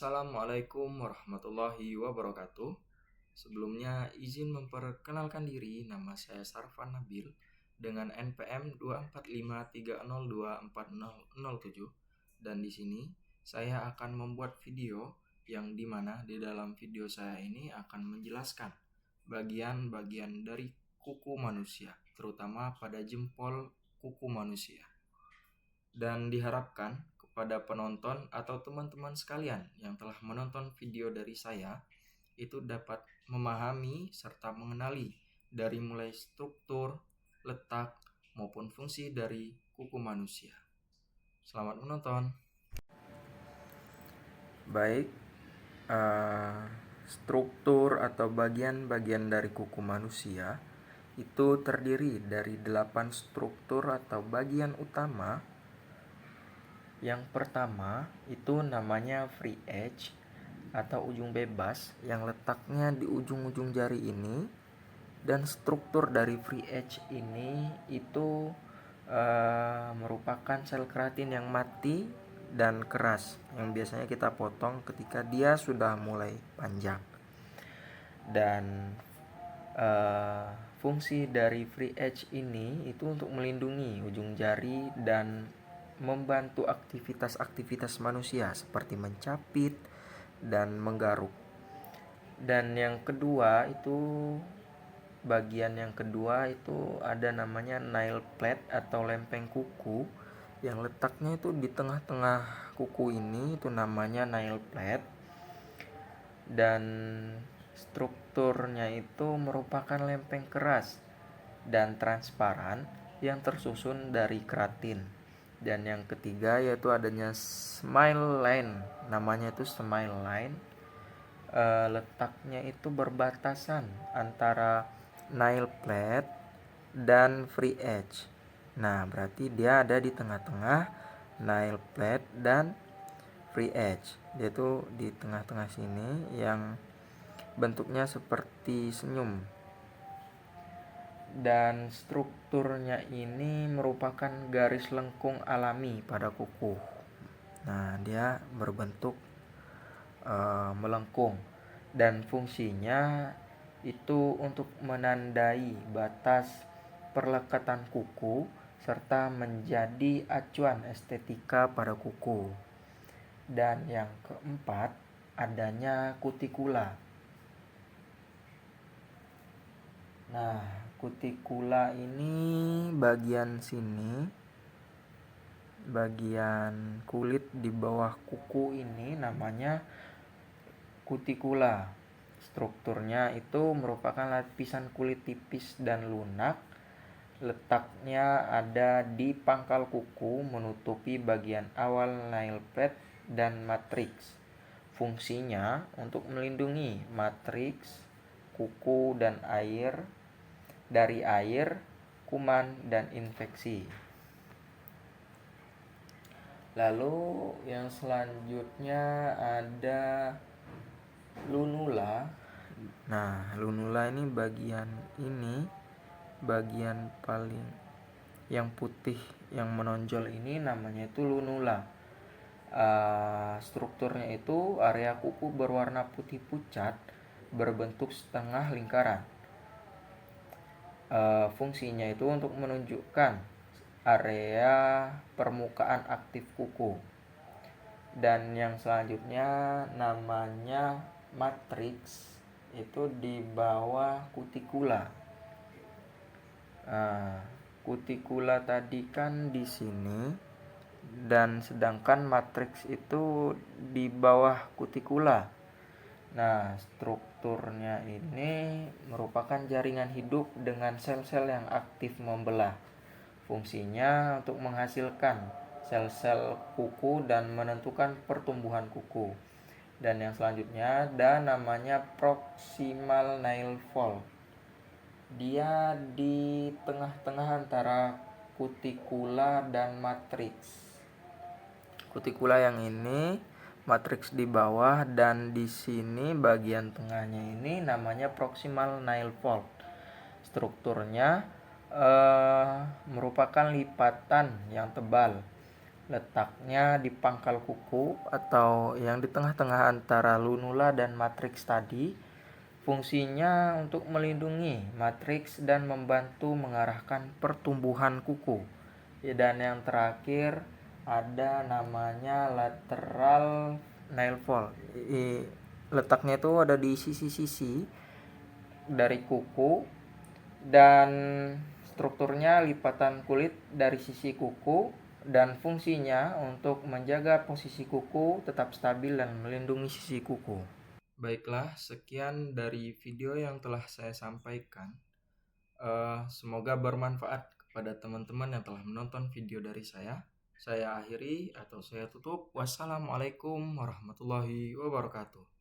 Assalamualaikum warahmatullahi wabarakatuh. Sebelumnya izin memperkenalkan diri, nama saya Sarfan Nabil dengan NPM 24530240007 dan di sini saya akan membuat video yang dimana di dalam video saya ini akan menjelaskan bagian-bagian dari kuku manusia, terutama pada jempol kuku manusia. Dan diharapkan kepada penonton atau teman-teman sekalian yang telah menonton video dari saya itu dapat memahami serta mengenali dari mulai struktur, letak, maupun fungsi dari kuku manusia. Selamat menonton. Baik, struktur atau bagian-bagian dari kuku manusia itu terdiri dari 8 struktur atau bagian utama. Yang pertama itu namanya free edge atau ujung bebas yang letaknya di ujung-ujung jari ini, dan struktur dari free edge ini itu merupakan sel keratin yang mati dan keras yang biasanya kita potong ketika dia sudah mulai panjang. Dan fungsi dari free edge ini itu untuk melindungi ujung jari dan membantu aktivitas-aktivitas manusia seperti mencapit dan menggaruk. Dan yang kedua itu bagian yang kedua itu ada namanya nail plate atau lempeng kuku yang letaknya itu di tengah-tengah kuku ini, itu namanya nail plate. Dan strukturnya itu merupakan lempeng keras dan transparan yang tersusun dari keratin. Dan yang ketiga yaitu adanya smile line, namanya itu smile line. Letaknya itu berbatasan antara nail plate dan free edge. Nah, berarti dia ada di tengah-tengah nail plate dan free edge. Dia itu di tengah-tengah sini yang bentuknya seperti senyum. Dan strukturnya ini merupakan garis lengkung alami pada kuku. Nah, dia berbentuk melengkung dan fungsinya itu untuk menandai batas perlekatan kuku serta menjadi acuan estetika pada kuku. Dan yang keempat adanya kutikula. Nah, kutikula ini bagian sini, bagian kulit di bawah kuku ini namanya kutikula. Strukturnya itu merupakan lapisan kulit tipis dan lunak. Letaknya ada di pangkal kuku menutupi bagian awal nail plate dan matriks. Fungsinya untuk melindungi matriks kuku dan dari air, kuman, dan infeksi. Lalu yang selanjutnya ada lunula. Nah, lunula ini bagian paling yang putih yang menonjol ini namanya itu lunula. Strukturnya itu area kuku berwarna putih pucat berbentuk setengah lingkaran. Fungsinya itu untuk menunjukkan area permukaan aktif kuku. Dan yang selanjutnya namanya matriks, itu di bawah kutikula. Kutikula tadi kan di sini, dan sedangkan matriks itu di bawah kutikula. Nah, strukturnya ini merupakan jaringan hidup dengan sel-sel yang aktif membelah. Fungsinya untuk menghasilkan sel-sel kuku dan menentukan pertumbuhan kuku. Dan yang selanjutnya ada namanya proximal nail fold. Dia di tengah-tengah antara kutikula dan matriks. Kutikula yang ini, matriks di bawah, dan di sini bagian tengahnya ini namanya proximal nail fold. Strukturnya merupakan lipatan yang tebal Letaknya di pangkal kuku atau yang di tengah-tengah antara lunula dan matriks tadi. Fungsinya untuk melindungi matriks dan membantu mengarahkan pertumbuhan kuku. Dan yang terakhir ada namanya lateral nail fall. Letaknya itu ada di sisi-sisi dari kuku dan strukturnya lipatan kulit dari sisi kuku dan fungsinya untuk menjaga posisi kuku tetap stabil dan melindungi sisi kuku. Baiklah, sekian dari video yang telah saya sampaikan. Semoga bermanfaat kepada teman-teman yang telah menonton video dari saya. Saya akhiri atau saya tutup. Wassalamualaikum warahmatullahi wabarakatuh.